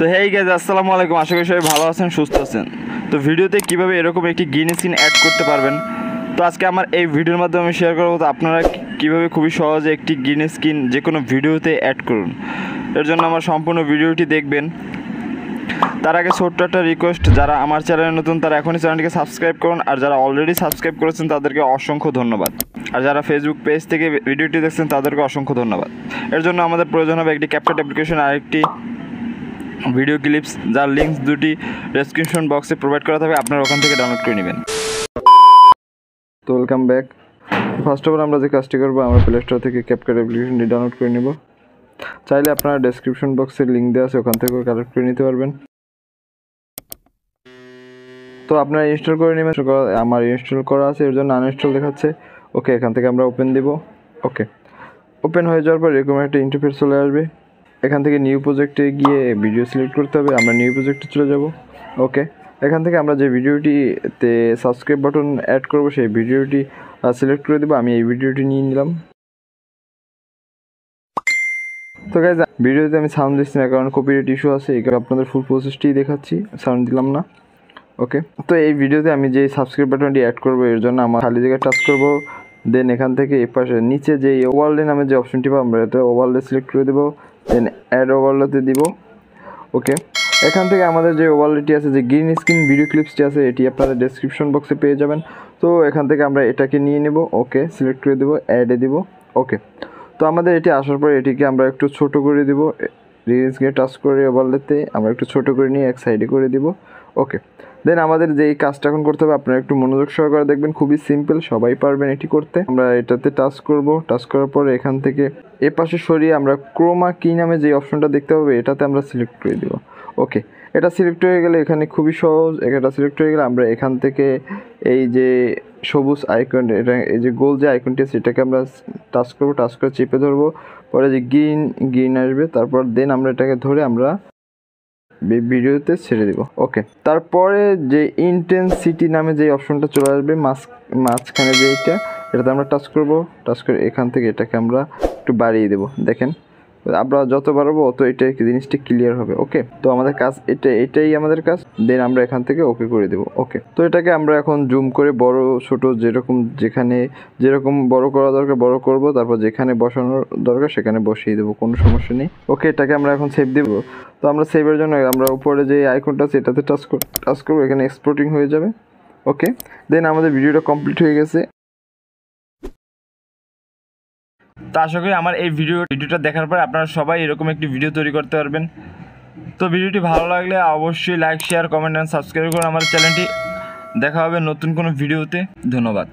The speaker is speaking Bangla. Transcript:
তো হেই গাইস, আসসালামু আলাইকুম। আশা করি সবাই ভালো আছেন, সুস্থ আছেন। তো ভিডিওতে কিভাবে এরকম একটি গ্রিন স্ক্রিন অ্যাড করতে পারবেন, তো আজকে আমার এই ভিডিওর মাধ্যমে আমি শেয়ার করবো। তো আপনারা কিভাবে খুবই সহজে একটি গ্রিন স্ক্রিন যে কোনো ভিডিওতে অ্যাড করুন। এর জন্য আমার সম্পূর্ণ ভিডিওটি দেখবেন। তার আগে ছোট্ট একটা রিকোয়েস্ট, যারা আমার চ্যানেলে নতুন তারা এখনই চ্যানেলটিকে সাবস্ক্রাইব করুন, আর যারা অলরেডি সাবস্ক্রাইব করেছেন তাদেরকে অসংখ্য ধন্যবাদ। আর যারা ফেসবুক পেজ থেকে ভিডিওটি দেখছেন তাদেরকে অসংখ্য ধন্যবাদ। এর জন্য আমাদের প্রয়োজন হবে একটি ক্যাপকাট অ্যাপ্লিকেশন আর একটি ভিডিও ক্লিপস, যার লিঙ্কস দুটি ডেসক্রিপশন বক্সে প্রোভাইড করা থাকবে, আপনারা ওখান থেকে ডাউনলোড করে নেবেন। তো welcome back. First of all আমরা যে কাজটি করবো, আমরা প্লে স্টোর থেকে ক্যাপকাট অ্যাপ্লিকেশনটি ডাউনলোড করে নেব। চাইলে আপনারা ডেসক্রিপশন বক্সে লিঙ্ক দেওয়া আছে, ওখান থেকে কালেক্ট করে নিতে পারবেন। তো আপনারা ইনস্টল করে নেবেন। আমার ইনস্টল করা আছে, এর জন্য আনইনস্টল দেখাচ্ছে। ওকে, এখান থেকে আমরা ওপেন দেব। ওকে, ওপেন হয়ে যাওয়ার পর এরকম একটা ইন্টারফেস চলে আসবে। এখান থেকে নিউ প্রজেক্টে গিয়ে ভিডিও সিলেক্ট করতে হবে। আমরা নিউ প্রজেক্টে চলে যাব। ওকে, এখান থেকে আমরা যে ভিডিওটিতে সাবস্ক্রাইব বাটন অ্যাড করব সেই ভিডিওটি সিলেক্ট করে দেবো। আমি এই ভিডিওটি নিয়ে নিলাম। তো গাইজ, ভিডিওতে আমি সাউন্ড দিচ্ছি না, কারণ কপিরাইট ইস্যু আছে। এখানে আপনাদের ফুল প্রসেসটি দেখাচ্ছি, সাউন্ড দিলাম না। ওকে, তো এই ভিডিওতে আমি যে সাবস্ক্রাইব বাটনটি অ্যাড করবো, এর জন্য আমার খালি জায়গায় টাচ করব। দেন এখান থেকে এই পাশে নিচে যে ওভারলে নামে যে অপশনটি পাবো, আমরা এটা ওভারলে সিলেক্ট করে দেবো। দেন অ্যাড ওভারলেতে দিব। ওকে, এখান থেকে আমাদের যে ওভারলেটি আছে, যে গ্রিন স্ক্রিন ভিডিও ক্লিপসটি আছে, এটি আপনারা ডেসক্রিপশন বক্সে পেয়ে যাবেন। তো এখান থেকে আমরা এটাকে নিয়ে নেব। ওকে, সিলেক্ট করে দেবো, অ্যাডে দিব। ওকে, তো আমাদের এটি আসার পর এটিকে আমরা একটু ছোট করে দিব। গ্রিন স্ক্রিনে টাচ করে ওভারলেতে আমরা একটু ছোট করে নিয়ে এক সাইডে করে দিব। ওকে, দেন আমাদের যে এই কাজটা এখন করতে হবে, আপনারা একটু মনোযোগ সহকারে দেখবেন। খুবই সিম্পল, সবাই পারবেন এটি করতে। আমরা এটাতে টাচ করব। টাচ করার পর এখান থেকে এ পাশে সরিয়ে আমরা ক্রোমা কি নামে যে অপশনটা দেখতে পাবে, এটাতে আমরা সিলেক্ট করে দিব। ওকে, এটা সিলেক্ট হয়ে গেলে এখানে খুবই সহজ। এটা সিলেক্ট হয়ে গেলে আমরা এখান থেকে এই যে সবুজ আইকন, এটা এই যে গোল যে আইকনটি আছে, এটাকে আমরা টাচ করব। টাচ করে চেপে ধরবো। পরে যে গ্রিন আসবে, তারপর দেন আমরা এটাকে ধরে আমরা ভিডিওতে ছেড়ে দিব। ওকে, তারপরে যে ইন্টেন্সিটি নামে যে অপশনটা চলে আসবে মাঝখানে যে এটাতে আমরা টাচ করব। টাচ করে এখান থেকে এটাকে আমরা একটু বাড়িয়ে দেব। দেখেন, আমরা যত বাড়াবো অত এটা জিনিসটা ক্লিয়ার হবে। ওকে, তো আমাদের কাজ এটাই আমাদের কাজ। দেন আমরা এখান থেকে ওকে করে দেব। ওকে, তো এটাকে আমরা এখন জুম করে বড় ছোট যেরকম বড় করা দরকার বড় করব, তারপর যেখানে বসানোর দরকার সেখানে বসিয়ে দেবো, কোনো সমস্যা নেই। ওকে, এটাকে আমরা এখন সেভ দেব। তো আমরা সেভের জন্য আমরা উপরে যে আইকনটা আছে এটাতে টাচ করবো, এখানে এক্সপোর্টিং হয়ে যাবে। ওকে, দেন আমাদের ভিডিওটা কমপ্লিট হয়ে গেছে। তো আশা করি আমার এই ভিডিওটা দেখার পর আপনারা সবাই এরকম একটি ভিডিও তৈরি করতে পারবেন। তো ভিডিওটি ভালো লাগলে অবশ্যই like, share, comment and subscribe করুন আমার চ্যানেলটি। দেখা হবে নতুন কোনো ভিডিওতে। ধন্যবাদ।